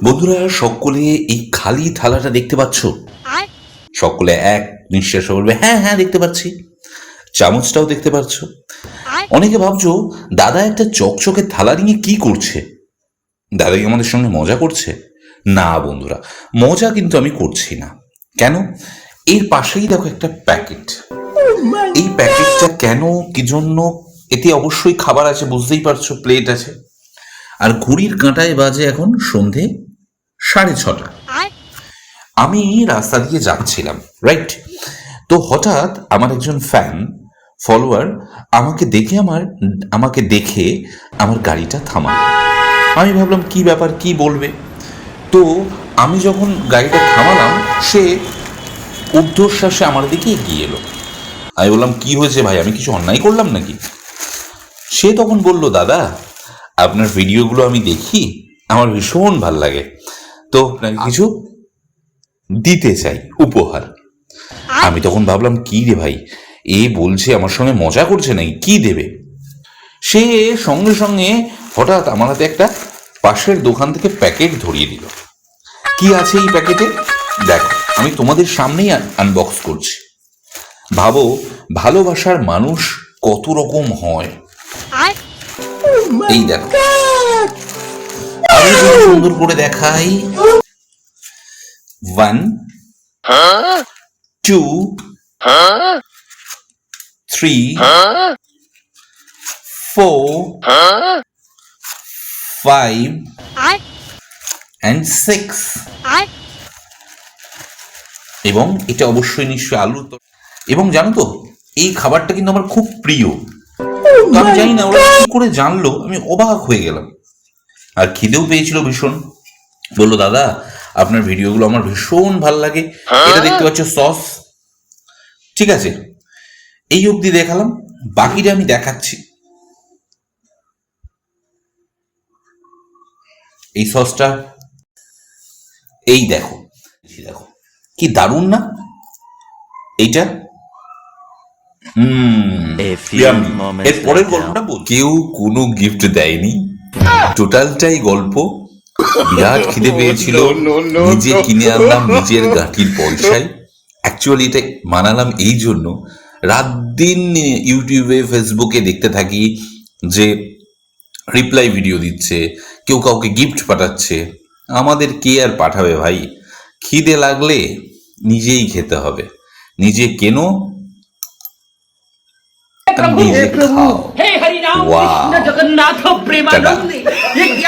বন্ধুরা, সকলে এই খালি থালাটা দেখতে পাচ্ছ? সকলে এক নিঃশ্বাসে বলবে হ্যাঁ হ্যাঁ দেখতে পাচ্ছি। চামচটাও দেখতে পাচ্ছ। অনেকে ভাবছো দাদা একটা চকচকে থালা নিয়ে কি করছে, দাদা কি আমাদের সঙ্গে মজা করছে? না বন্ধুরা, মজা কিন্তু আমি করছি না। কেন? এর পাশেই দেখো একটা প্যাকেট। এই প্যাকেটটা কেন, কি জন্য? এতে অবশ্যই খাবার আছে, বুঝতেই পারছো, প্লেট আছে। আর ঘড়ির কাঁটায় বাজে এখন সন্ধে 6:30। আমি রাস্তা দিয়ে যাচ্ছিলাম, রাইট? তো হঠাৎ আমার একজন ফলোয়ার আমাকে দেখে আমার গাড়িটা থামালো। আমি ভাবলাম কি ব্যাপার, কি বলবে। তো আমি যখন গাড়িটা থামালাম, সে ঊর্ধ্বশ্বাসে আমার দিকে এগিয়ে এলো। আমি বললাম কি হয়েছে ভাই, আমি কিছু অন্যায় করলাম নাকি? সে তখন বলল, দাদা আপনার ভিডিওগুলো আমি দেখি, আমার ভীষণ ভাল লাগে, তো আপনাকে কিছু দিতে চাই উপহার। আমি তখন ভাবলাম কি রে ভাই, এ বলছে আমার সঙ্গে মজা করছে নাকি, কি দেবে? সে সঙ্গে সঙ্গে হঠাৎ আমার হাতে একটা পাশের দোকান থেকে প্যাকেট ধরিয়ে দিল। কি আছে এই প্যাকেটে দেখো, আমি তোমাদের সামনেই আনবক্স করছি। ভাবো ভালোবাসার মানুষ কত রকম হয়। এই দেখো, আমি যদি সুন্দর করে দেখাই, 1 2 3 4 5 and 6, এবং এটা অবশ্যই নিশ্চয়ই আলু। এবং জানো তো, এই খাবারটা কিন্তু আমার খুব প্রিয়। আমি জানি না ওরা কি করে জানলো, আমি অবাক হয়ে গেলাম। আর খিদেও পেয়েছিল ভীষণ। বললো দাদা আপনার ভিডিওগুলো আমার ভীষণ ভাল লাগে, এটা দেখতে পাচ্ছ সস, ঠিক আছে? এই অবধি দেখালাম, বাকিটা আমি দেখাচ্ছি। এই সসটা, এই দেখো দেখো কি দারুণ না এইটা। এর পরের গল্পটা বল। কেউ কোনো গিফট দেয়নি, টোটালটাই গল্প। বিরাট খিদে পেয়েছিল, নিজে কিনে আনলাম নিজের গাঁটির পয়সায়। অ্যাকচুয়ালি এটা বানালাম এই জন্য, রাত দিন ইউটিউবে ফেসবুকে দেখতে থাকি যে রিপ্লাই ভিডিও দিচ্ছে, কেউ কাউকে গিফট পাঠাচ্ছে। আমাদের কে আর পাঠাবে ভাই? খিদে লাগলে নিজেই খেতে হবে, নিজে কেনো, নিজে খাও। हे हरि राम कृष्ण जगन्नाथ प्रेमानंद। ये क्या